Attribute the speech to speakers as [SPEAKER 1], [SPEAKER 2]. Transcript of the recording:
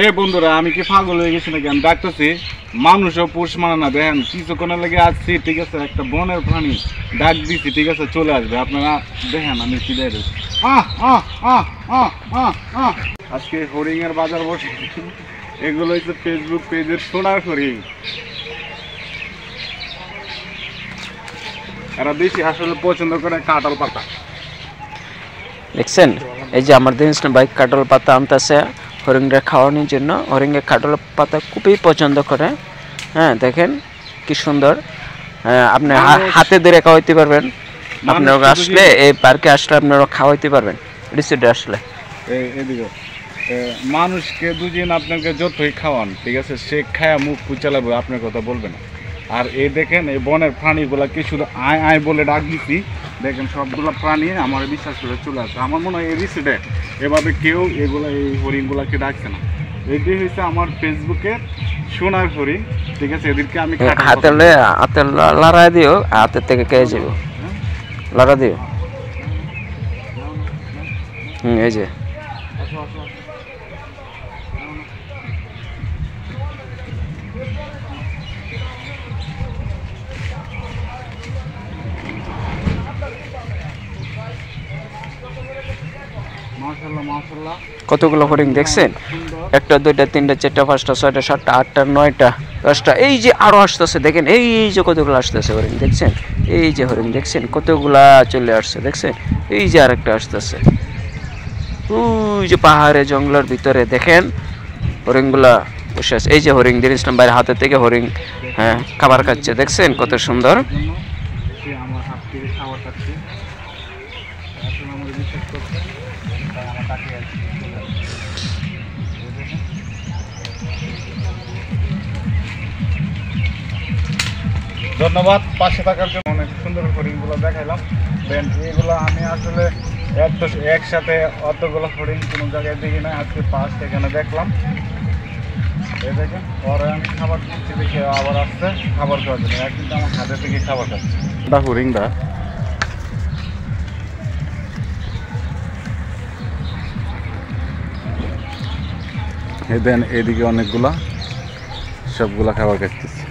[SPEAKER 1] এ বন্ধুরা, আমি কি পাগল হয়ে গেছি নাকি? আমি ডাকতেছি, মানুষও পুষ মানে না। দেখেন কিছুক্ষণের লেগে আসছি, ঠিক আছে, একটা বনের প্রাণী ডাক দিছি, ঠিক আছে, চলে আসবে। আপনারা দেখেন আমি কি দেয় আজকে হরিং এর বাজার বসে। এগুলো হচ্ছে ফেসবুক পেজের সোনার হরিং। এরা বেশি আসলে পছন্দ করে কাঁঠাল পাতা।
[SPEAKER 2] দেখছেন, এই যে আমার দিন বাইক কাঁঠাল পাতা আনতেছে হরিংটা খাওয়ানোর জন্য। হরিংয়ে কাঁঠাল পাতা খুবই পছন্দ করে। হ্যাঁ, দেখেন কি সুন্দর। আপনি হাতে ধরে খাওয়াইতে পারবেন। আপনারা আসলে এই পার্কে আসলে আপনারা খাওয়াইতে পারবেন রিসোর্টে আসলে।
[SPEAKER 1] এদিকে মানুষকে দুদিন আপনাকে যতই খাওয়ান, ঠিক আছে, সে খায়া মুখ পুচালাবে, আপনার কথা বলবে না। আর এই দেখেন এই বনের প্রাণীগুলা কি শুধু আয় আয় বলে ডাক দিচ্ছি। দেখেন সবগুলো প্রাণী আমার বিশ্বাস করে চলে আসে। আমার মনে হয় এই রিসোর্টে এভাবে কেউ এগুলো এই হরিণগুলাকে ডাকছে না। এটি হচ্ছে আমার ফেসবুকের সোনার হরিণ, ঠিক আছে। এদেরকে আমি
[SPEAKER 2] হাতে লড়াই দিও, হাতের থেকে খেয়ে যাবো, লড়া দিও। এই যে কতগুলো হরিণ দেখছেন? একটা, দুইটা, তিনটা, চারটা, পাঁচটা, ছয়টা, সাতটা, আটটা, নয়টা, 10টা। এই যে আরো আসতেছে, দেখেন এই যে কতগুলো আসতেছে হরিণ, দেখছেন? এই যে হরিণ দেখছেন কতগুলা চলে আসছে, দেখছেন? এই যে আরেকটা আসতেছে, ওই যে পাহাড়ে জঙ্গলের ভিতরে দেখেন হরিণগুলা বসে আছে। এই যে হরিণ দিন ইসলাম ভাইয়ের হাতে থেকে হরিণ, হ্যাঁ, খাবার খাচ্ছে, দেখছেন কত সুন্দর।
[SPEAKER 1] ধন্যবাদ পাশে থাকার জন্য। অনেক সুন্দর হরিণগুলো দেখাইলাম। দেন এইগুলো আমি আসলে একসাথে অতগুলো হরিণ কোনো জায়গায় দেখি না, আজকে ফার্স্ট এখানে দেখলাম। এই দেখেন পরে আমি খাবার দিচ্ছি দেখে আবার আসছে খাবার খাওয়ার জন্য। কিন্তু আমার হাতে থেকে খাবার খাচ্ছে হরিণটা। এই দেন এদিকে অনেকগুলা, সবগুলা খাবার খাচ্ছে।